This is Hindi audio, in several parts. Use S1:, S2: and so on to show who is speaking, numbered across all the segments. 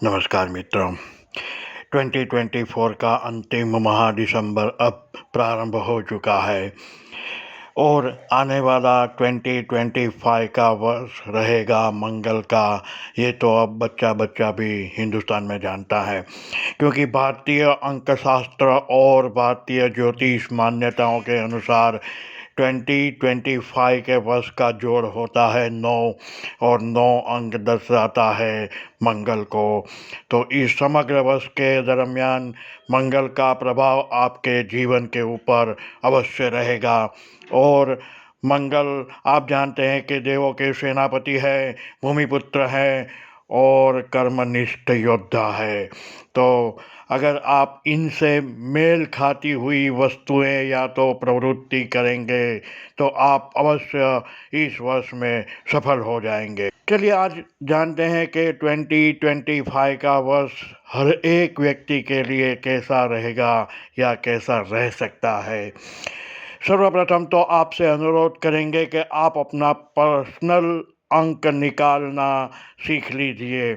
S1: नमस्कार मित्रों। 2024 का अंतिम माह दिसंबर अब प्रारंभ हो चुका है और आने वाला 2025 का वर्ष रहेगा मंगल का। ये तो अब बच्चा बच्चा भी हिंदुस्तान में जानता है, क्योंकि भारतीय अंकशास्त्र और भारतीय ज्योतिष मान्यताओं के अनुसार 2025 के वर्ष का जोड़ होता है 9 और 9 अंक दर्शाता है मंगल को। तो इस समग्र वर्ष के दरमियान मंगल का प्रभाव आपके जीवन के ऊपर अवश्य रहेगा। और मंगल आप जानते हैं कि देवों के सेनापति है, भूमिपुत्र है और कर्मनिष्ठ योद्धा है। तो अगर आप इनसे मेल खाती हुई वस्तुएं या तो प्रवृत्ति करेंगे तो आप अवश्य इस वर्ष में सफल हो जाएंगे। चलिए आज जानते हैं कि 2025 का वर्ष हर एक व्यक्ति के लिए कैसा रहेगा या कैसा रह सकता है। सर्वप्रथम तो आपसे अनुरोध करेंगे कि आप अपना पर्सनल अंक निकालना सीख लीजिए।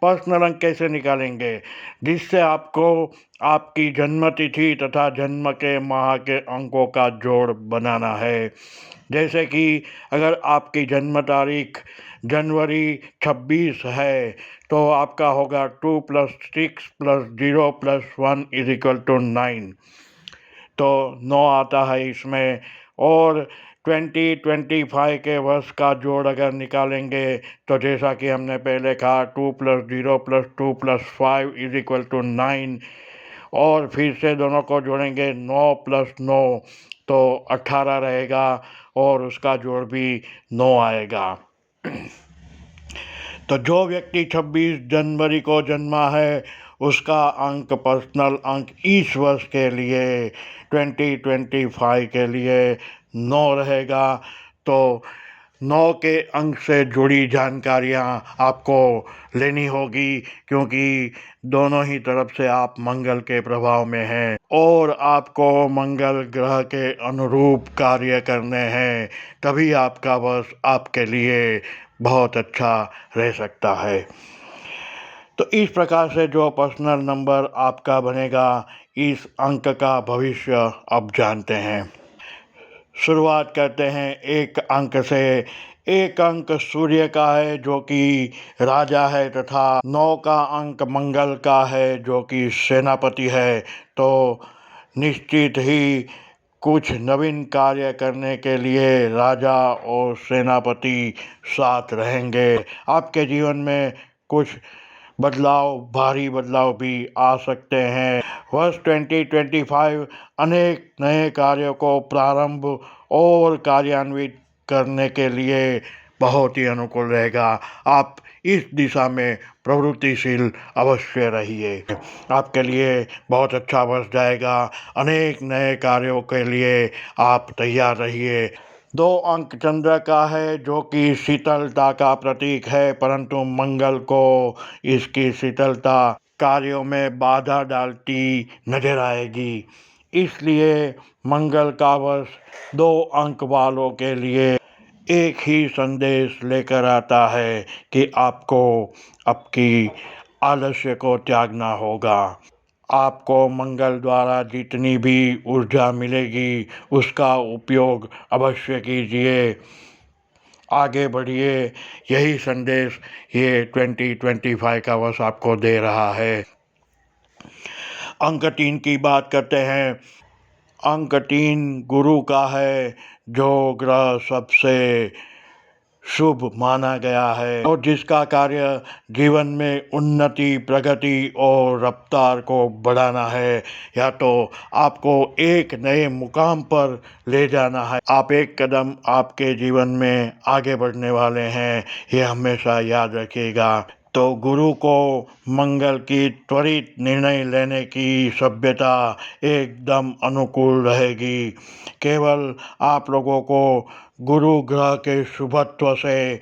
S1: पर्सनल अंक कैसे निकालेंगे? जिससे आपको आपकी जन्म तिथि तथा जन्म के माह के अंकों का जोड़ बनाना है। जैसे कि अगर आपकी जन्म तारीख जनवरी 26 है तो आपका होगा 2 + 6 + 0 + 1 = 9। तो 9 आता है इसमें। और 2025 के वर्ष का जोड़ अगर निकालेंगे तो जैसा कि हमने पहले कहा 2 + 0 + 2 + 5 = 9। और फिर से दोनों को जोड़ेंगे 9 + 9 तो 18 रहेगा और उसका जोड़ भी 9 आएगा। तो जो व्यक्ति 26 जनवरी को जन्मा है उसका अंक पर्सनल अंक इस वर्ष के लिए 2025 के लिए 9 रहेगा। तो 9 के अंक से जुड़ी जानकारियाँ आपको लेनी होगी, क्योंकि दोनों ही तरफ से आप मंगल के प्रभाव में हैं और आपको मंगल ग्रह के अनुरूप कार्य करने हैं, तभी आपका वर्ष आपके लिए बहुत अच्छा रह सकता है। तो इस प्रकार से जो पर्सनल नंबर आपका बनेगा, इस अंक का भविष्य अब जानते हैं। शुरुआत करते हैं एक अंक से। एक अंक सूर्य का है जो कि राजा है, तथा 9 का अंक मंगल का है जो कि सेनापति है। तो निश्चित ही कुछ नवीन कार्य करने के लिए राजा और सेनापति साथ रहेंगे। आपके जीवन में कुछ बदलाव, भारी बदलाव भी आ सकते हैं। वर्ष 2025 अनेक नए कार्यों को प्रारंभ और कार्यान्वित करने के लिए बहुत ही अनुकूल रहेगा। आप इस दिशा में प्रवृत्तिशील अवश्य रहिए। आपके लिए बहुत अच्छा वर्ष जाएगा। अनेक नए कार्यों के लिए आप तैयार रहिए। 2 अंक चंद्र का है जो कि शीतलता का प्रतीक है, परंतु मंगल को इसकी शीतलता कार्यों में बाधा डालती नजर आएगी। इसलिए मंगल का वर्ष 2 अंक वालों के लिए एक ही संदेश लेकर आता है कि आपको आपकी आलस्य को त्यागना होगा। आपको मंगल द्वारा जितनी भी ऊर्जा मिलेगी उसका उपयोग अवश्य कीजिए, आगे बढ़िए। यही संदेश ये 2025 का वर्ष आपको दे रहा है। अंक 3 की बात करते हैं। अंक 3 गुरु का है जो ग्रह सबसे शुभ माना गया है और जिसका कार्य जीवन में उन्नति, प्रगति और रफ्तार को बढ़ाना है, या तो आपको एक नए मुकाम पर ले जाना है। आप एक कदम आपके जीवन में आगे बढ़ने वाले हैं, ये हमेशा याद रखिएगा। तो गुरु को मंगल की त्वरित निर्णय लेने की सभ्यता एकदम अनुकूल रहेगी। केवल आप लोगों को गुरु ग्रह के शुभत्व से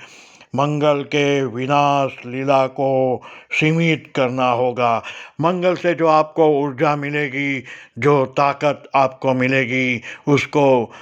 S1: मंगल के विनाश लीला को सीमित करना होगा। मंगल से जो आपको ऊर्जा मिलेगी, जो ताकत आपको मिलेगी, उसको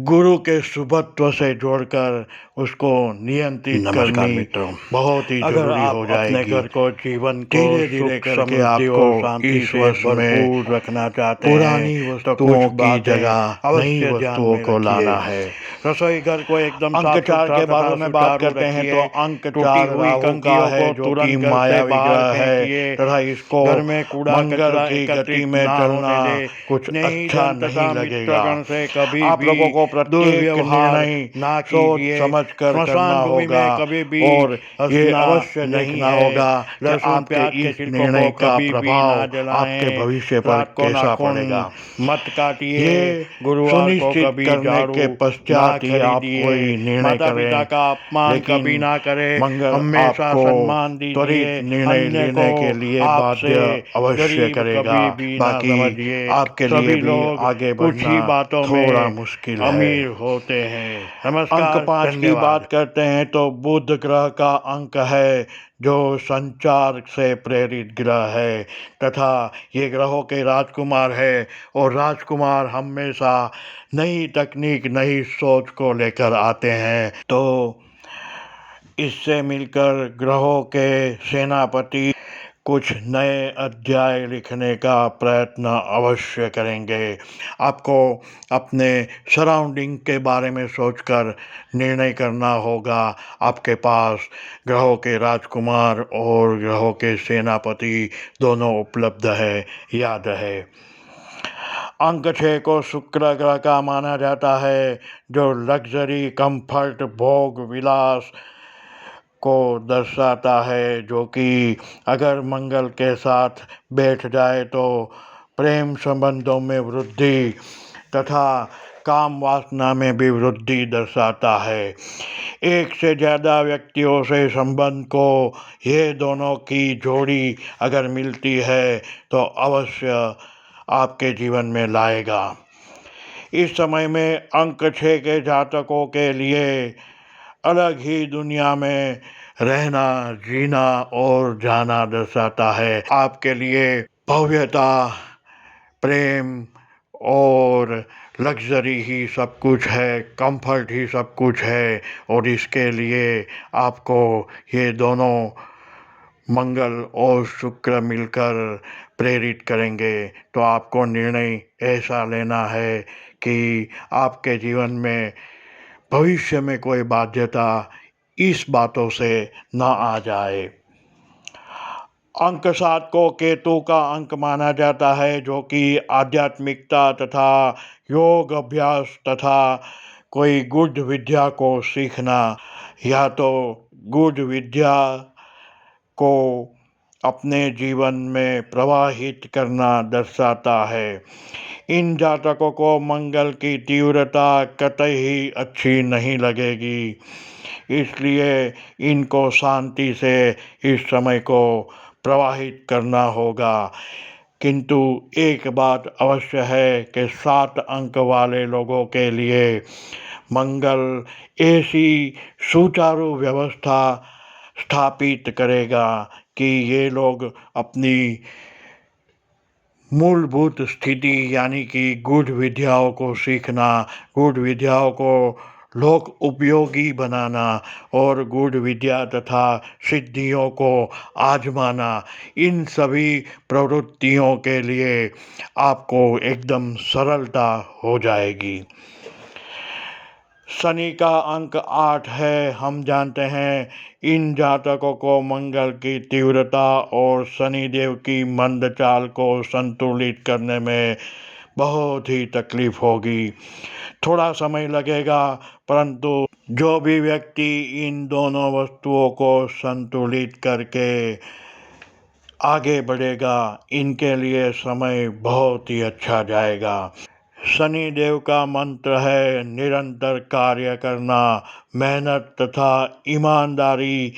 S1: गुरु के शुभत्व से जोड़कर उसको नियंत्रित
S2: नमस्कार
S1: करनी
S2: मित्रों,
S1: बहुत ही
S2: अगर
S1: जरूरी
S2: आप
S1: हो
S2: अपने
S1: जाएगी।
S2: घर को जीवन को
S1: धीरे धीरे
S2: सुख
S1: करके
S2: समृद्धि
S1: आपको
S2: और शांति
S1: इस
S2: से
S1: वर्ष में
S2: भरपूर रखना चाहते हैं
S1: पुरानी
S2: तो कुछ
S1: वस्तुओं की
S2: बातें
S1: जगह नई
S2: अवश्य ध्यान
S1: वस्तुओं
S2: में
S1: को
S2: रखिए।
S1: लाना है।
S2: रसोई घर को एकदम
S1: अंक
S2: साफ
S1: 4
S2: सुथरा
S1: के
S2: तथा
S1: बारे में बात
S2: सुचारू
S1: करते हैं तो
S2: रखिए।
S1: अंक
S2: टूटी
S1: 4
S2: हुई
S1: राहु का
S2: कंघियों
S1: है,
S2: को
S1: जो कि
S2: तुरंत घर से
S1: मायावी
S2: बाहर
S1: ग्रह है
S2: फेंकिए।
S1: तथा इसको
S2: घर में कूड़ा
S1: मंगल
S2: कचरा
S1: की गति
S2: एकत्रित
S1: में
S2: ना
S1: चलना
S2: होने दे।
S1: कुछ अच्छा
S2: स्नेहीजन
S1: नहीं
S2: तथा
S1: लगेगा।
S2: मित्रगण से कभी
S1: आप
S2: भी
S1: लोगों को प्रत्येक
S2: दुर्व्यवहार
S1: निर्णय
S2: ना
S1: सोच
S2: कीजिए।
S1: समझ कर करना
S2: स्मशान भूमि
S1: होगा
S2: में कभी भी
S1: और ये
S2: हंसना
S1: अवश्य
S2: नहीं
S1: देखना
S2: है।
S1: होगा कि
S2: लहसुन
S1: आपके
S2: प्याज के
S1: इस
S2: छिलकों को
S1: निर्णय का
S2: कभी भी ना
S1: प्रभाव आपके
S2: जलाएं।
S1: भविष्य पर
S2: रात को
S1: कैसा
S2: नाखून
S1: पड़ेगा,
S2: मत काटिए।
S1: ये
S2: गुरुवार को
S1: सुनिश्चित
S2: कभी
S1: करने के
S2: झाड़ू ना
S1: पश्चात ही आप
S2: खरीदिए।
S1: कोई निर्णय
S2: माता पिता
S1: करें।
S2: का अपमान कभी
S1: लेकिन
S2: ना करें।
S1: मंगल
S2: हमेशा
S1: आपको
S2: सम्मान दीजिए।
S1: त्वरित निर्णय
S2: अन्य को
S1: लेने के लिए
S2: आपसे
S1: बाध्य अवश्य
S2: गरीब
S1: करेगा।
S2: कभी भी ना
S1: बाकी
S2: समझिए।
S1: आपके लिए
S2: सभी
S1: भी
S2: लोग
S1: आगे
S2: कुछ
S1: बढ़ना
S2: ही बातों
S1: थोड़ा
S2: में
S1: मुश्किल है।
S2: अमीर होते हैं।
S1: अंक
S2: नमस्कार,
S1: 5 की
S2: धन्यवाद।
S1: बात करते हैं तो बुध ग्रह का अंक है, जो संचार से प्रेरित ग्रह है तथा ये ग्रहों के राजकुमार है। और राजकुमार हमेशा नई तकनीक, नई सोच को लेकर आते हैं। तो इससे मिलकर ग्रहों के सेनापति कुछ नए अध्याय लिखने का प्रयत्न अवश्य करेंगे। आपको अपने सराउंडिंग के बारे में सोचकर निर्णय करना होगा। आपके पास ग्रहों के राजकुमार और ग्रहों के सेनापति दोनों उपलब्ध है, याद रहे। अंक 6 को शुक्र ग्रह का माना जाता है, जो लग्जरी, कंफर्ट, भोग विलास को दर्शाता है, जो कि अगर मंगल के साथ बैठ जाए तो प्रेम संबंधों में वृद्धि तथा काम वासना में भी वृद्धि दर्शाता है। एक से ज़्यादा व्यक्तियों से संबंध को ये दोनों की जोड़ी अगर मिलती है तो अवश्य आपके जीवन में लाएगा। इस समय में अंक 6 के जातकों के लिए अलग ही दुनिया में रहना, जीना और जाना दर्शाता है। आपके लिए भव्यता, प्रेम और लग्जरी ही सब कुछ है, कंफर्ट ही सब कुछ है। और इसके लिए आपको ये दोनों मंगल और शुक्र मिलकर प्रेरित करेंगे। तो आपको निर्णय ऐसा लेना है कि आपके जीवन में भविष्य में कोई बाध्यता इस बातों से ना आ जाए। अंक 7 को केतु का अंक माना जाता है, जो कि आध्यात्मिकता तथा योग अभ्यास तथा कोई गुड विद्या को सीखना या तो गुड विद्या को अपने जीवन में प्रवाहित करना दर्शाता है। इन जातकों को मंगल की तीव्रता कतई अच्छी नहीं लगेगी, इसलिए इनको शांति से इस समय को प्रवाहित करना होगा। किंतु एक बात अवश्य है कि 7 अंक वाले लोगों के लिए मंगल ऐसी सुचारू व्यवस्था स्थापित करेगा कि ये लोग अपनी मूलभूत स्थिति यानी कि गूढ़ विद्याओं को सीखना, गूढ़ विद्याओं को लोक उपयोगी बनाना और गूढ़ विद्या तथा सिद्धियों को आजमाना, इन सभी प्रवृत्तियों के लिए आपको एकदम सरलता हो जाएगी। शनि का अंक 8 है। हम जानते हैं इन जातकों को मंगल की तीव्रता और शनि देव की मंद चाल को संतुलित करने में बहुत ही तकलीफ होगी, थोड़ा समय लगेगा, परंतु जो भी व्यक्ति इन दोनों वस्तुओं को संतुलित करके आगे बढ़ेगा, इनके लिए समय बहुत ही अच्छा जाएगा। शनि देव का मंत्र है निरंतर कार्य करना, मेहनत तथा ईमानदारी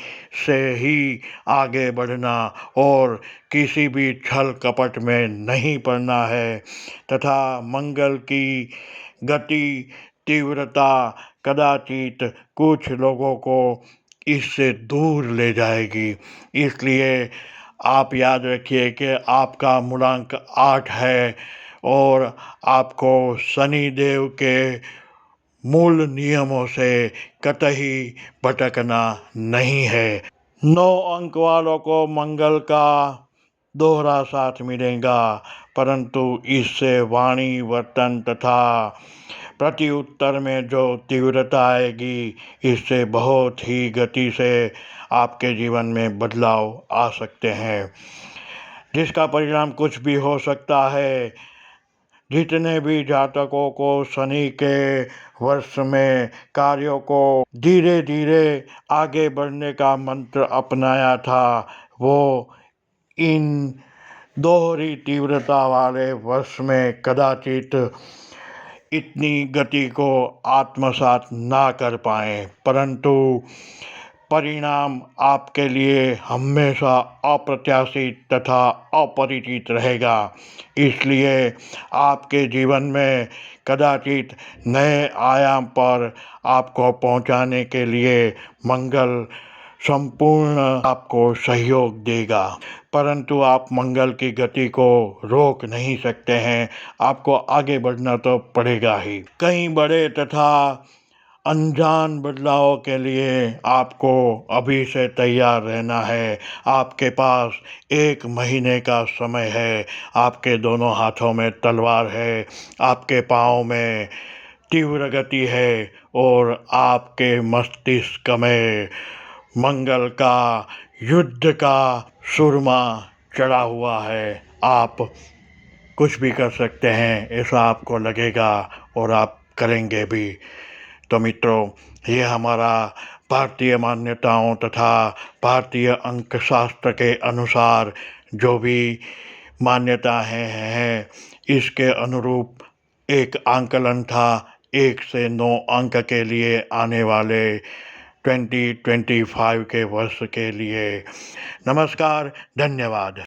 S1: से ही आगे बढ़ना और किसी भी छल कपट में नहीं पड़ना है तथा मंगल की गति, तीव्रता कदाचित कुछ लोगों को इससे दूर ले जाएगी। इसलिए आप याद रखिए कि आपका मूलांक 8 है और आपको शनि देव के मूल नियमों से कतई भटकना नहीं है। 9 अंक वालों को मंगल का दोहरा साथ मिलेगा, परंतु इससे वाणी, वर्तन तथा प्रत्युत्तर में जो तीव्रता आएगी, इससे बहुत ही गति से आपके जीवन में बदलाव आ सकते हैं, जिसका परिणाम कुछ भी हो सकता है। जितने भी जातकों को शनि के वर्ष में कार्यों को धीरे धीरे आगे बढ़ने का मंत्र अपनाया था, वो इन दोहरी तीव्रता वाले वर्ष में कदाचित इतनी गति को आत्मसात ना कर पाए, परंतु परिणाम आपके लिए हमेशा अप्रत्याशित तथा अपरिचित रहेगा। इसलिए आपके जीवन में कदाचित नए आयाम पर आपको पहुंचाने के लिए मंगल संपूर्ण आपको सहयोग देगा, परंतु आप मंगल की गति को रोक नहीं सकते हैं। आपको आगे बढ़ना तो पड़ेगा ही। कई बड़े तथा अनजान बदलाव के लिए आपको अभी से तैयार रहना है। आपके पास 1 महीने का समय है। आपके दोनों हाथों में तलवार है, आपके पाँव में तीव्र गति है और आपके मस्तिष्क में मंगल का युद्ध का सुरमा चढ़ा हुआ है। आप कुछ भी कर सकते हैं, ऐसा आपको लगेगा और आप करेंगे भी। तो मित्रों, ये हमारा भारतीय मान्यताओं तथा भारतीय अंकशास्त्र के अनुसार जो भी मान्यताएं हैं, इसके अनुरूप एक आंकलन था 1 से 9 अंक के लिए आने वाले 2025 के वर्ष के लिए। नमस्कार, धन्यवाद।